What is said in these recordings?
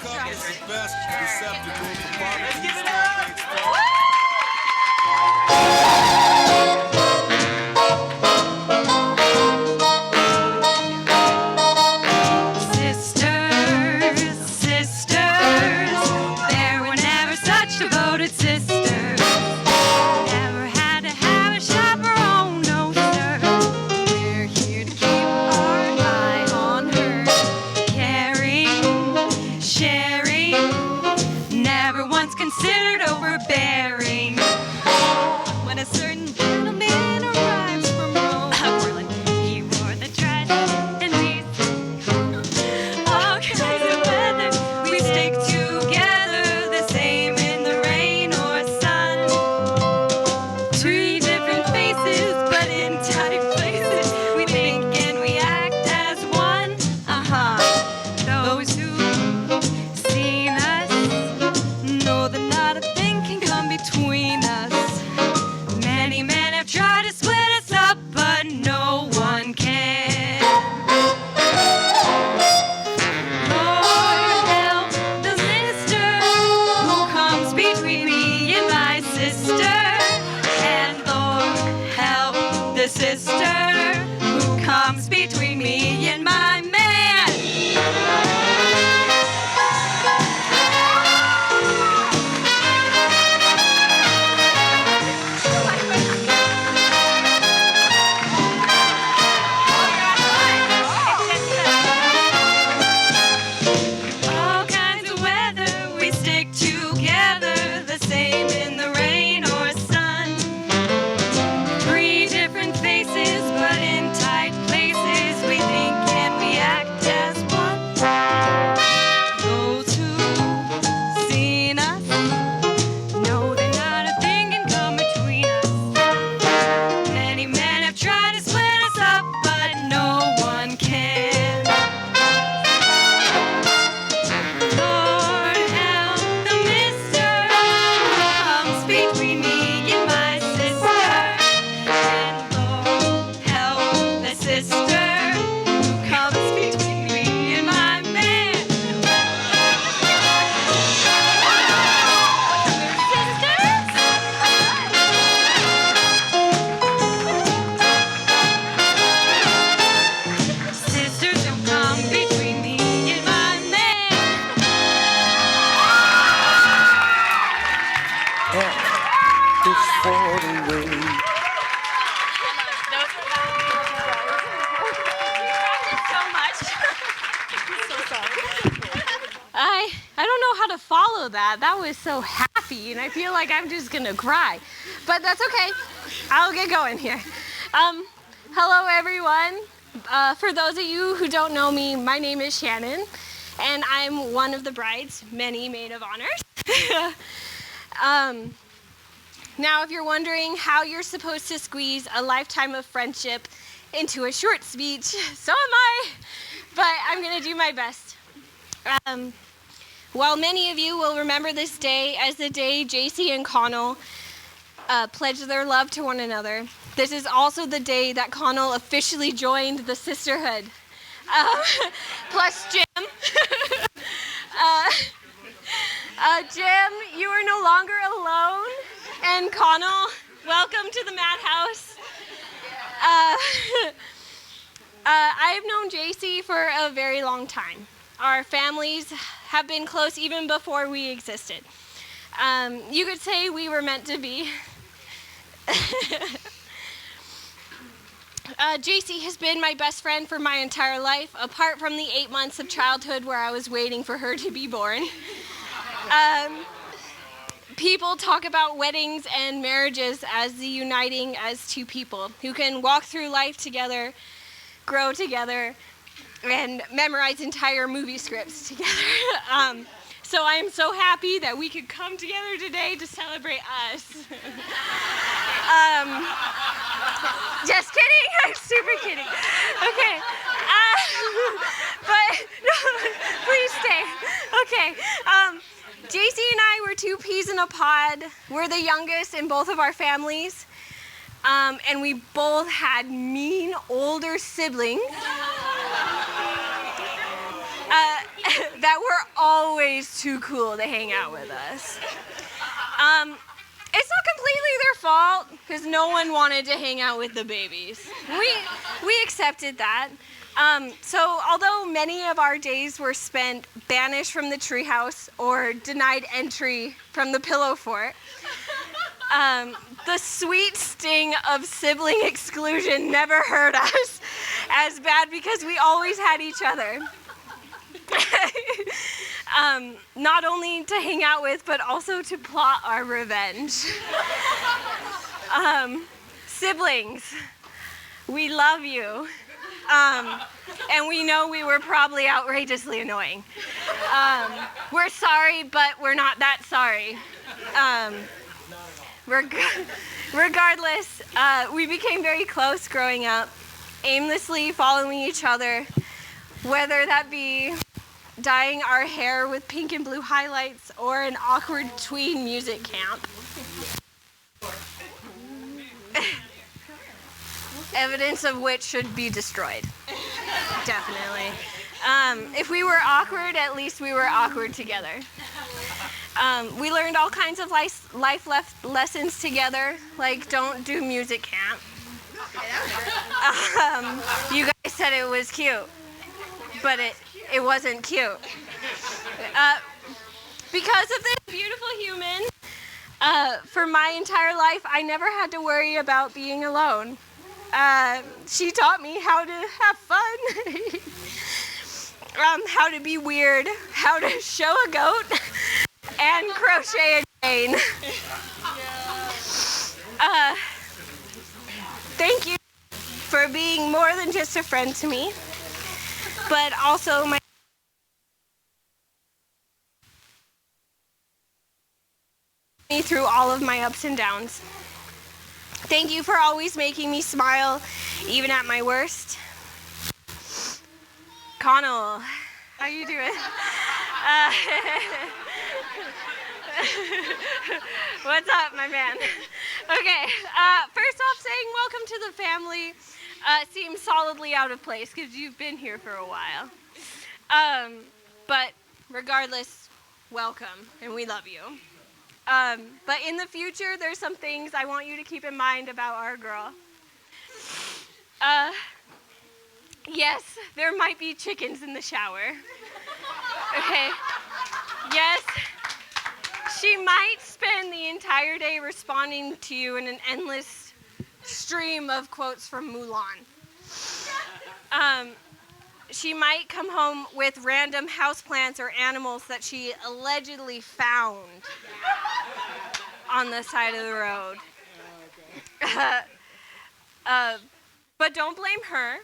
cup is the best receptacle for barbecues. Let's give it up! Considered overbearing. When a certain gentleman arrives from Rome, Portland, he wore the dress and these all kinds of weather. We stick together, the same in the rain or sun. Three different faces, but in tight places. We think and we act as one. Those who seen us know that not a thing can come between us. Many men have tried to split us up, but no one can. Lord help the mister who comes between me and my sister. And Lord help the sister who comes between me and my man. All kinds of weather, we stick together, the same in the rain or sun. Three different faces, but in tight places, we think and we act as one. Those who've seen us know that not a thing can come between us. Many men have tried to split us up, but no one can. Lord help the mister who comes between me and my sister. And Lord help the sister who comes between me and my man. Sisters who come between me and my man. It's for the way. I don't know how to follow that. That was so happy, and I feel like I'm just gonna cry. But that's okay. I'll get going here. Hello, everyone. For those of you who don't know me, my name is Shannon, and I'm one of the bride's many maid of honors. Now, if you're wondering how you're supposed to squeeze a lifetime of friendship into a short speech, so am I, but I'm gonna do my best. While many of you will remember this day as the day Jacey and Connell pledged their love to one another, this is also the day that Connell officially joined the sisterhood. Plus Jim. Jim, you are no longer alone. And Connell, welcome to the madhouse. I have known Jacey for a very long time. Our families have been close even before we existed. You could say we were meant to be. Jacey has been my best friend for my entire life, apart from the 8 months of childhood where I was waiting for her to be born. People talk about weddings and marriages as the uniting as two people who can walk through life together, grow together, and memorize entire movie scripts together. So I am so happy that we could come together today to celebrate us. Just kidding, I'm super kidding. Okay, but no, please stay. Okay, Jacey and I were two peas in a pod. We're the youngest in both of our families. And we both had mean older siblings. that were always too cool to hang out with us. It's not completely their fault, because no one wanted to hang out with the babies. We accepted that. So although many of our days were spent banished from the treehouse or denied entry from the pillow fort, the sweet sting of sibling exclusion never hurt us as bad because we always had each other. Not only to hang out with, but also to plot our revenge. Siblings, we love you. And we know we were probably outrageously annoying. We're sorry, but we're not that sorry. Regardless, we became very close growing up, aimlessly following each other, whether that be dyeing our hair with pink and blue highlights or an awkward tween music camp. Evidence of which should be destroyed. Definitely. If we were awkward, at least we were awkward together. We learned all kinds of life lessons together, like don't do music camp. You guys said it was cute, but it wasn't cute. Because of this beautiful human, for my entire life, I never had to worry about being alone. She taught me how to have fun, how to be weird, how to show a goat, and crochet a chain. Thank you for being more than just a friend to me, but also my through all of my ups and downs. Thank you for always making me smile, even at my worst. Connell, how you doing? What's up, my man? Okay, first off, saying welcome to the family seems solidly out of place because you've been here for a while. But regardless, welcome, and we love you. But in the future, there's some things I want you to keep in mind about our girl. Yes, there might be chickens in the shower. Okay? Yes, she might spend the entire day responding to you in an endless stream of quotes from Mulan. She might come home with random houseplants or animals that she allegedly found on the side of the road. But don't blame her.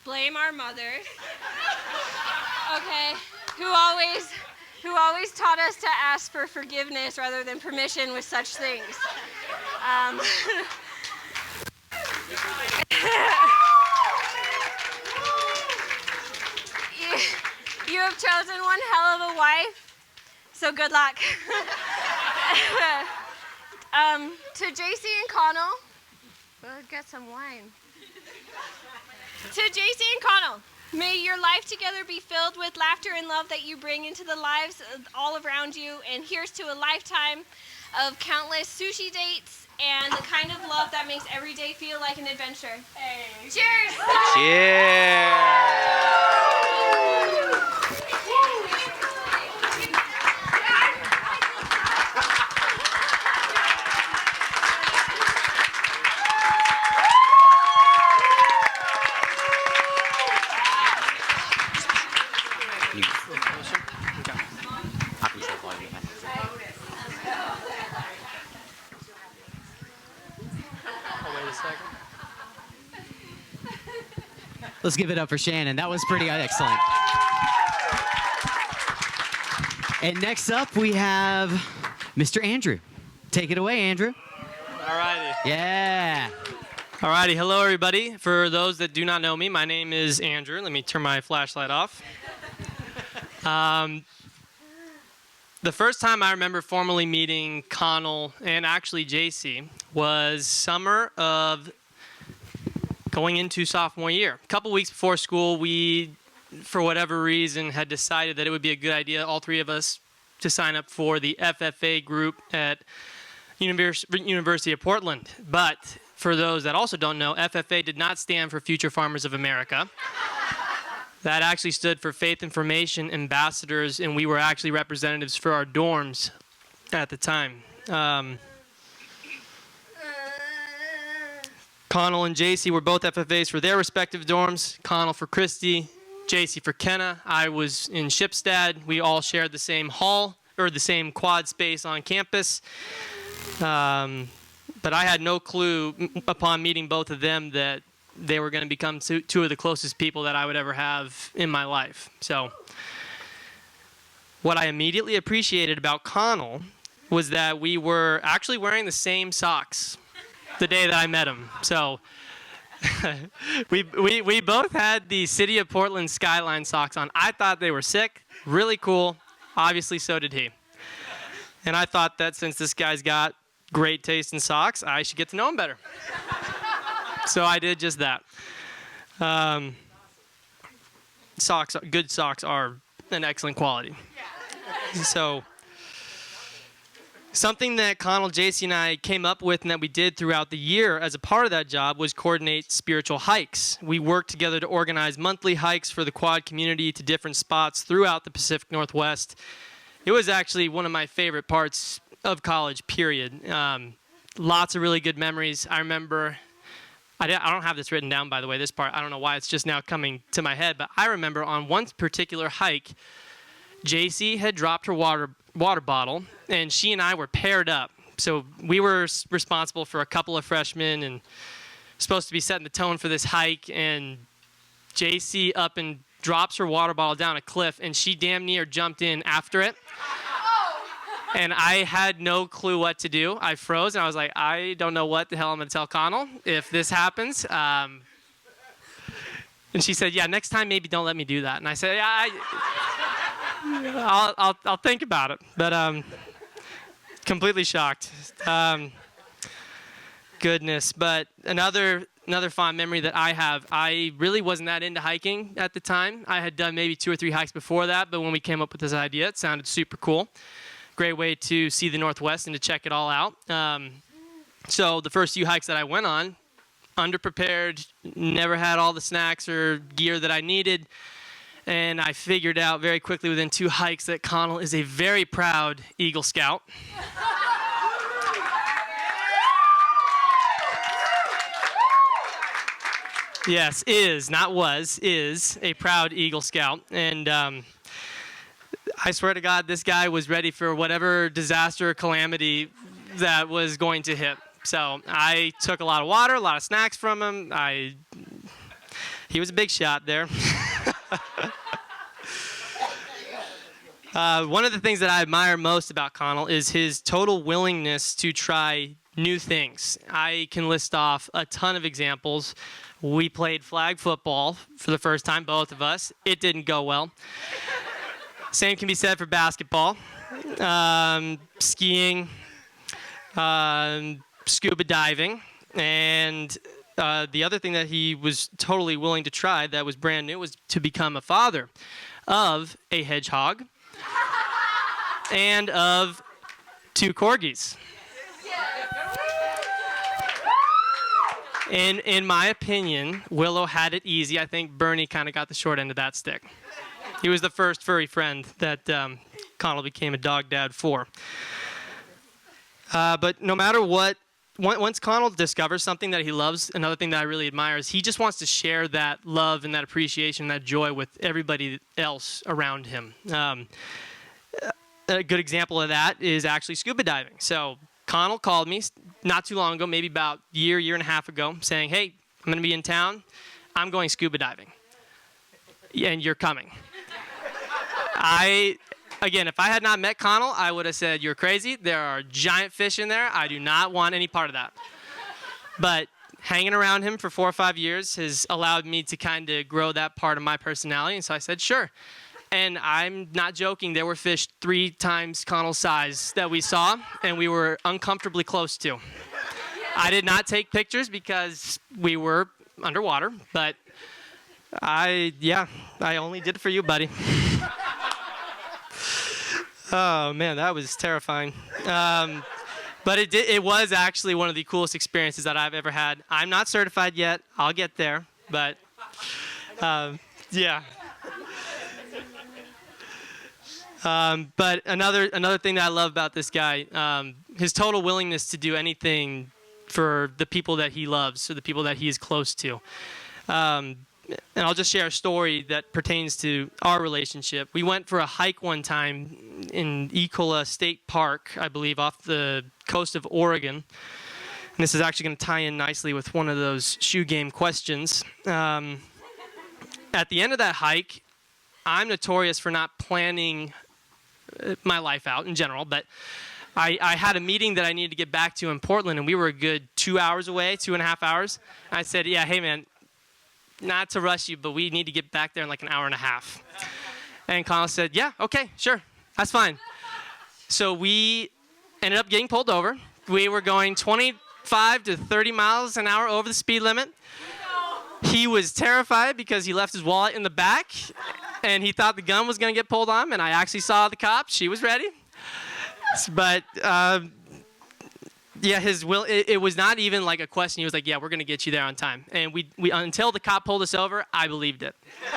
Blame our mothers. Okay? Who always taught us to ask for forgiveness rather than permission with such things. You have chosen one hell of a wife, so good luck. To Jacey and Connell, we'll get some wine. To Jacey and Connell, may your life together be filled with laughter and love that you bring into the lives of all around you, and here's to a lifetime of countless sushi dates and the kind of love that makes every day feel like an adventure. Hey. Cheers! Cheers! Let's give it up for Shannon. That was pretty excellent. And next up, we have Mr. Andrew. Take it away, Andrew. All righty. Yeah. All righty. Hello, everybody. For those that do not know me, my name is Andrew. Let me turn my flashlight off. The first time I remember formally meeting Connell and actually Jacey was summer of going into sophomore year. A couple weeks before school, we for whatever reason, had decided that it would be a good idea, all three of us, to sign up for the FFA group at University of Portland. But for those that also don't know, FFA did not stand for Future Farmers of America. That actually stood for Faith Information Ambassadors, and we were actually representatives for our dorms at the time. Connell and Jacey were both FFAs for their respective dorms. Connell for Christie, Jacey for Kenna. I was in Shipstad. We all shared the same hall, or the same quad space on campus. But I had no clue upon meeting both of them that they were going to become two of the closest people that I would ever have in my life. So what I immediately appreciated about Connell was that we were actually wearing the same socks the day that I met him. So we both had the City of Portland Skyline socks on. I thought they were sick, really cool. Obviously, so did he. And I thought that since this guy's got great taste in socks, I should get to know him better. So I did just that. Good socks are an excellent quality. So something that Connell, Jacey, and I came up with and that we did throughout the year as a part of that job was coordinate spiritual hikes. We worked together to organize monthly hikes for the quad community to different spots throughout the Pacific Northwest. It was actually one of my favorite parts of college, period. Lots of really good memories. I remember, I don't have this written down, by the way, this part. I don't know why it's just now coming to my head, but I remember on one particular hike, Jacey had dropped her water bottle, and she and I were paired up. So we were responsible for a couple of freshmen and supposed to be setting the tone for this hike, and Jacey up and drops her water bottle down a cliff, and she damn near jumped in after it. And I had no clue what to do. I froze, and I was like, I don't know what the hell I'm going to tell Connell if this happens. And she said, yeah, next time maybe don't let me do that. And I said, yeah, I'll think about it. But completely shocked. Goodness. But another fond memory that I have, I really wasn't that into hiking at the time. I had done maybe 2 or 3 hikes before that, but when we came up with this idea, it sounded super cool. Great way to see the Northwest and to check it all out. So the first few hikes that I went on, underprepared, never had all the snacks or gear that I needed. And I figured out very quickly within 2 hikes that Connell is a very proud Eagle Scout. Yes, is, not was, is a proud Eagle Scout. And I swear to God, this guy was ready for whatever disaster or calamity that was going to hit. So I took a lot of water, a lot of snacks from him. He was a big shot there. One of the things that I admire most about Connell is his total willingness to try new things. I can list off a ton of examples. We played flag football for the first time, both of us. It didn't go well. Same can be said for basketball, skiing, scuba diving, and the other thing that he was totally willing to try that was brand new was to become a father of a hedgehog and of 2 corgis. In my opinion, Willow had it easy. I think Bernie kind of got the short end of that stick. He was the first furry friend that Connell became a dog dad for. But no matter what, once Connell discovers something that he loves, another thing that I really admire is he just wants to share that love and that appreciation, that joy with everybody else around him. A good example of that is actually scuba diving. So Connell called me not too long ago, maybe about a year and a half ago, saying, hey, I'm going to be in town. I'm going scuba diving. And you're coming. Again, if I had not met Connell, I would have said, you're crazy. There are giant fish in there. I do not want any part of that. But hanging around him for 4 or 5 years has allowed me to kind of grow that part of my personality. And so I said, sure. And I'm not joking. There were fish 3 times Connell's size that we saw, and we were uncomfortably close to. I did not take pictures because we were underwater, but I only did it for you, buddy. Oh man, that was terrifying. But it was actually one of the coolest experiences that I've ever had. I'm not certified yet. I'll get there, but yeah. But another thing that I love about this guy, his total willingness to do anything for the people that he loves, or the people that he is close to. And I'll just share a story that pertains to our relationship. We went for a hike one time in Ecola State Park, I believe, off the coast of Oregon. And this is actually going to tie in nicely with one of those shoe game questions. At the end of that hike, I'm notorious for not planning my life out in general, but I had a meeting that I needed to get back to in Portland, and we were a good 2 hours away, 2.5 hours. I said, yeah, hey, man, not to rush you, but we need to get back there in like an hour and a half. And Connell said, yeah, okay, sure, that's fine. So we ended up getting pulled over. We were going 25 to 30 miles an hour over the speed limit. He was terrified because he left his wallet in the back, and he thought the gun was going to get pulled on him, and I actually saw the cop. She was ready. But yeah, his will. It was not even like a question. He was like, "Yeah, we're gonna get you there on time." And we until the cop pulled us over, I believed it. Oh,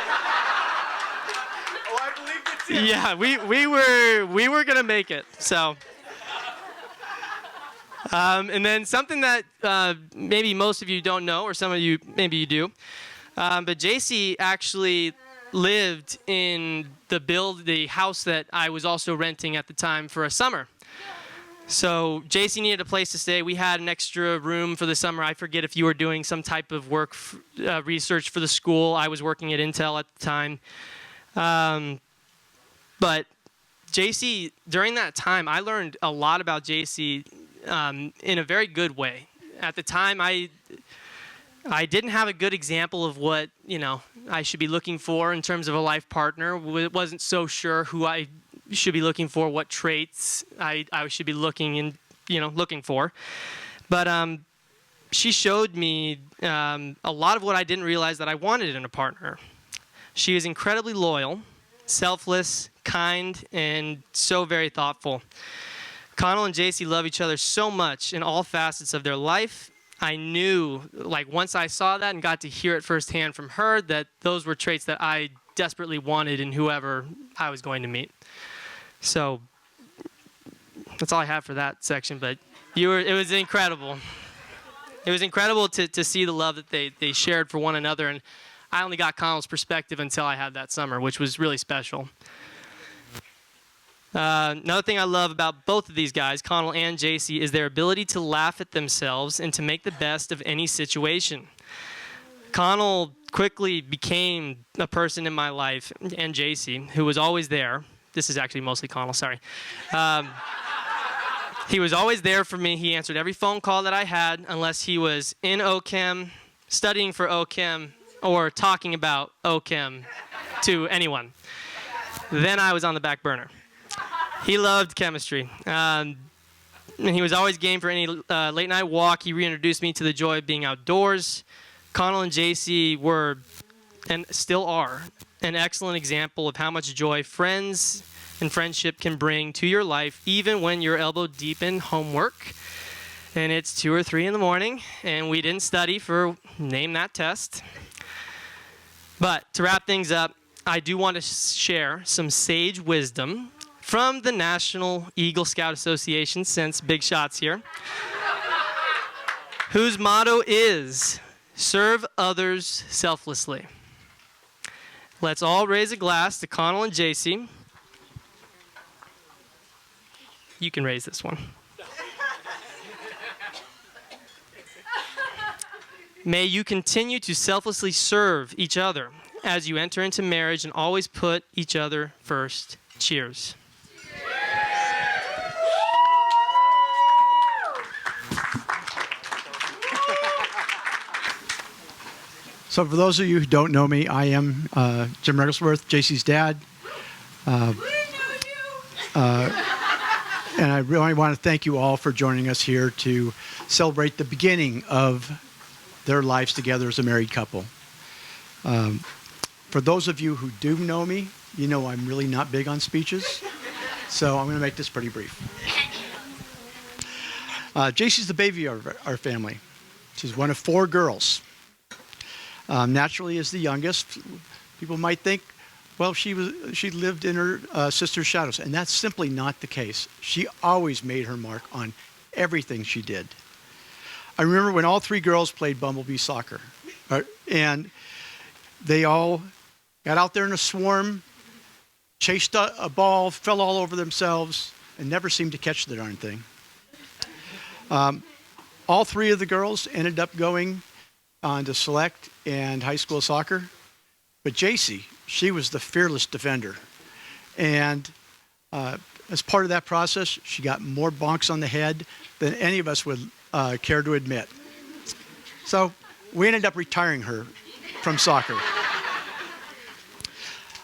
I believed it too. Yeah, we were gonna make it. So, and then something that maybe most of you don't know, or some of you maybe you do, but Jacey actually lived in the house that I was also renting at the time for a summer. So Jacey needed a place to stay. We had an extra room for the summer. I forget if you were doing some type of work, research for the school. I was working at Intel at the time. But Jacey, during that time, I learned a lot about Jacey in a very good way. At the time, I didn't have a good example of what, I should be looking for in terms of a life partner. Wasn't so sure who I should be looking for, what traits I should be looking for. But she showed me a lot of what I didn't realize that I wanted in a partner. She is incredibly loyal, selfless, kind, and so very thoughtful. Connell and Jacey love each other so much in all facets of their life. I knew, once I saw that and got to hear it firsthand from her, that those were traits that I desperately wanted in whoever I was going to meet. So that's all I have for that section, but it was incredible. It was incredible to see the love that they shared for one another, and I only got Connell's perspective until I had that summer, which was really special. Another thing I love about both of these guys, Connell and Jacey, is their ability to laugh at themselves and to make the best of any situation. Connell quickly became a person in my life, and Jacey, who was always there. This is actually mostly Connell, sorry. He was always there for me. He answered every phone call that I had, unless he was in OChem, studying for OChem, or talking about OChem to anyone. Then I was on the back burner. He loved chemistry. And he was always game for any late night walk. He reintroduced me to the joy of being outdoors. Connell and Jacey were, and still are, an excellent example of how much joy friends and friendship can bring to your life, even when you're elbow deep in homework and it's 2 or 3 in the morning and we didn't study for name that test. But to wrap things up, I do want to share some sage wisdom from the National Eagle Scout Association, since big shots here, whose motto is, serve others selflessly. Let's all raise a glass to Connell and Jacey. You can raise this one. May you continue to selflessly serve each other as you enter into marriage and always put each other first. Cheers. So for those of you who don't know me, I am Jim Regglesworth, Jacey's dad. And I really want to thank you all for joining us here to celebrate the beginning of their lives together as a married couple. For those of you who do know me, you know I'm really not big on speeches, so I'm going to make this pretty brief. Jacey's the baby of our family. She's one of 4 girls. Naturally, as the youngest, people might think, well, she lived in her sister's shadows, and that's simply not the case. She always made her mark on everything she did. I remember when all 3 girls played Bumblebee soccer, and they all got out there in a swarm, chased a ball, fell all over themselves, and never seemed to catch the darn thing. All 3 of the girls ended up going on to select and high school soccer, but Jacey, she was the fearless defender. And as part of that process, she got more bonks on the head than any of us would care to admit. So we ended up retiring her from soccer.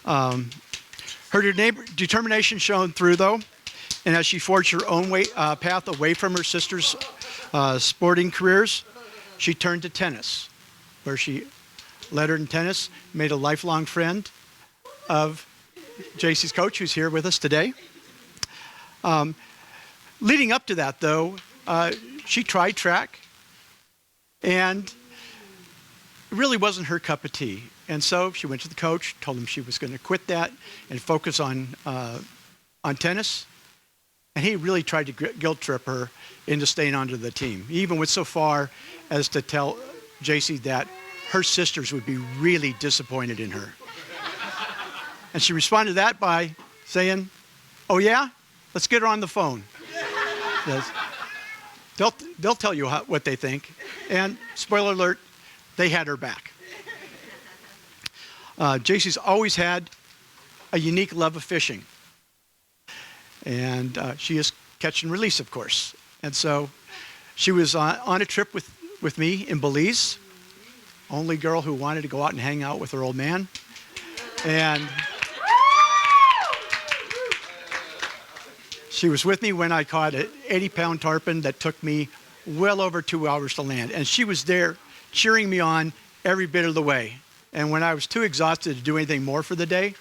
Her determination shone through, though, and as she forged her own path away from her sister's sporting careers, she turned to tennis, where she lettered in tennis, made a lifelong friend of Jacey's coach, who's here with us today. Leading up to that, though, she tried track, and it really wasn't her cup of tea. And so she went to the coach, told him she was going to quit that and focus on tennis. And he really tried to guilt trip her into staying onto the team. He even went so far as to tell Jacey that her sisters would be really disappointed in her. And she responded to that by saying, "Oh yeah? Let's get her on the phone." Yes. They'll tell you what they think. And spoiler alert, they had her back. Jacey's always had a unique love of fishing. And she is catch and release, of course. And so she was on a trip with me in Belize, only girl who wanted to go out and hang out with her old man. And she was with me when I caught an 80-pound tarpon that took me well over 2 hours to land. And she was there cheering me on every bit of the way. And when I was too exhausted to do anything more for the day,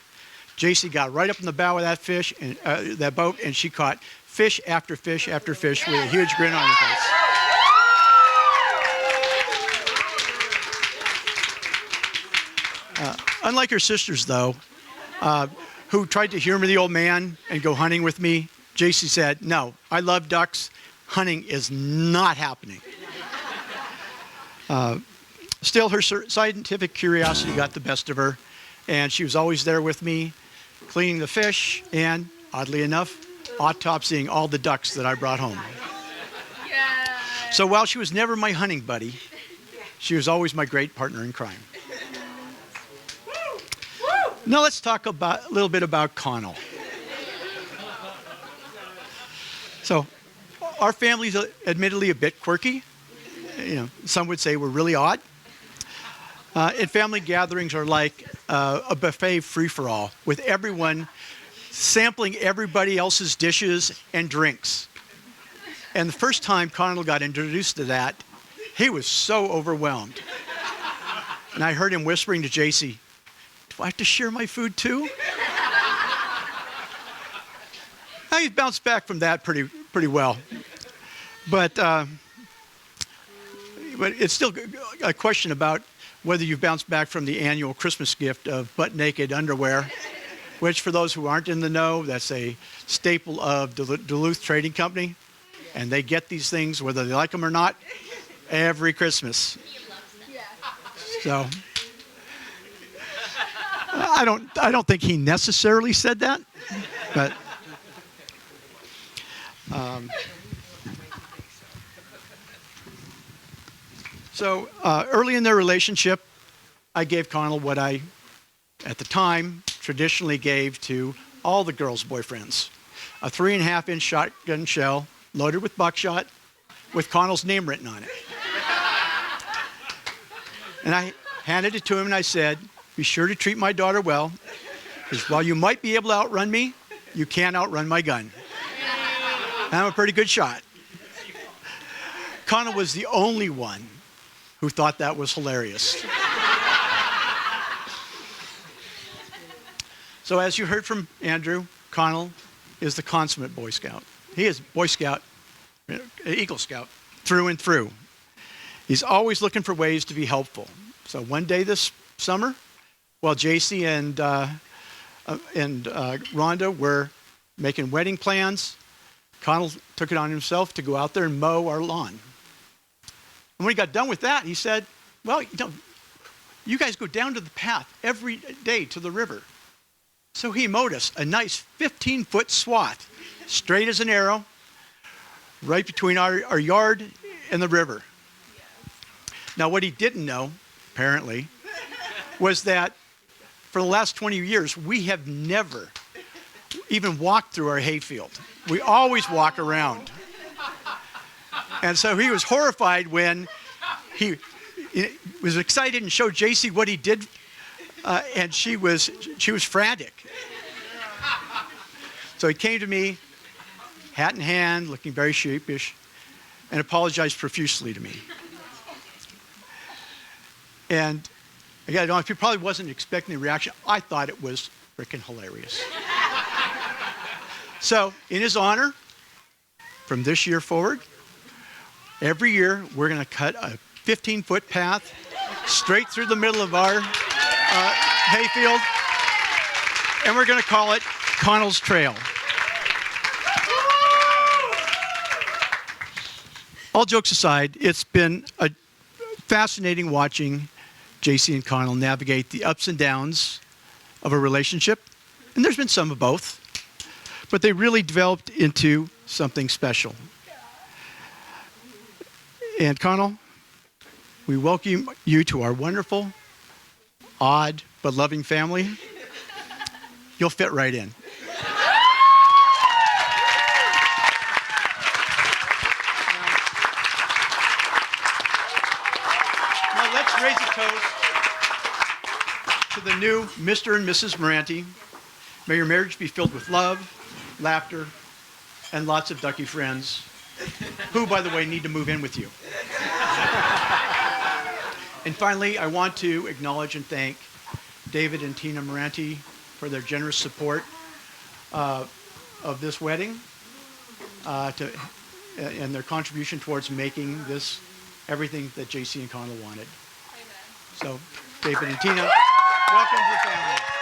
Jacey got right up in the bow of that boat, and she caught fish after fish after fish with a huge grin on her face. Unlike her sisters, though, who tried to humor the old man and go hunting with me, Jacey said, "No, I love ducks. Hunting is not happening." Still, her scientific curiosity got the best of her, and she was always there with me, cleaning the fish and, oddly enough, autopsying all the ducks that I brought home. So while she was never my hunting buddy, she was always my great partner in crime. Now let's talk a little bit about Connell. So our family's admittedly a bit quirky. Some would say we're really odd. And family gatherings are like a buffet free-for-all, with everyone sampling everybody else's dishes and drinks. And the first time Connell got introduced to that, he was so overwhelmed. And I heard him whispering to Jacey, "Do I have to share my food too?" Now, he's bounced back from that pretty well. But it's still a question about whether you've bounced back from the annual Christmas gift of butt-naked underwear, which, for those who aren't in the know, that's a staple of Duluth Trading Company. And they get these things, whether they like them or not, every Christmas. So I don't think he necessarily said that, but so early in their relationship, I gave Connell what I, at the time, traditionally gave to all the girls' boyfriends: a 3.5-inch shotgun shell loaded with buckshot with Connell's name written on it. And I handed it to him and I said, "Be sure to treat my daughter well, because while you might be able to outrun me, you can't outrun my gun. And I'm a pretty good shot." Connell was the only one who thought that was hilarious. So as you heard from Andrew, Connell is the consummate Boy Scout. He is Boy Scout, Eagle Scout, through and through. He's always looking for ways to be helpful. So one day this summer, while Jacey and Rhonda were making wedding plans, Connell took it on himself to go out there and mow our lawn. And when he got done with that, he said, well, you guys go down to the path every day to the river. So he mowed us a nice 15-foot swath, straight as an arrow, right between our yard and the river. Now, what he didn't know, apparently, was that for the last 20 years, we have never even walked through our hayfield. We always walk around. And so he was horrified when he was excited and showed Jacey what he did, and she was frantic. So he came to me, hat in hand, looking very sheepish, and apologized profusely to me. And again, he probably wasn't expecting the reaction. I thought it was freaking hilarious. So, in his honor, from this year forward, every year we're going to cut a 15-foot path straight through the middle of our hayfield, and we're going to call it Connell's Trail. All jokes aside, it's been fascinating watching Jacey and Connell navigate the ups and downs of a relationship, and there's been some of both, but they really developed into something special. And Connell, we welcome you to our wonderful, odd, but loving family. You'll fit right in. Now let's raise a toast to the new Mr. and Mrs. Moranti. May your marriage be filled with love, laughter, and lots of ducky friends, who, by the way, need to move in with you. And finally, I want to acknowledge and thank David and Tina Moranti for their generous support of this wedding and their contribution towards making this everything that Jacey and Connell wanted. Amen. So, David and Tina, welcome to the family.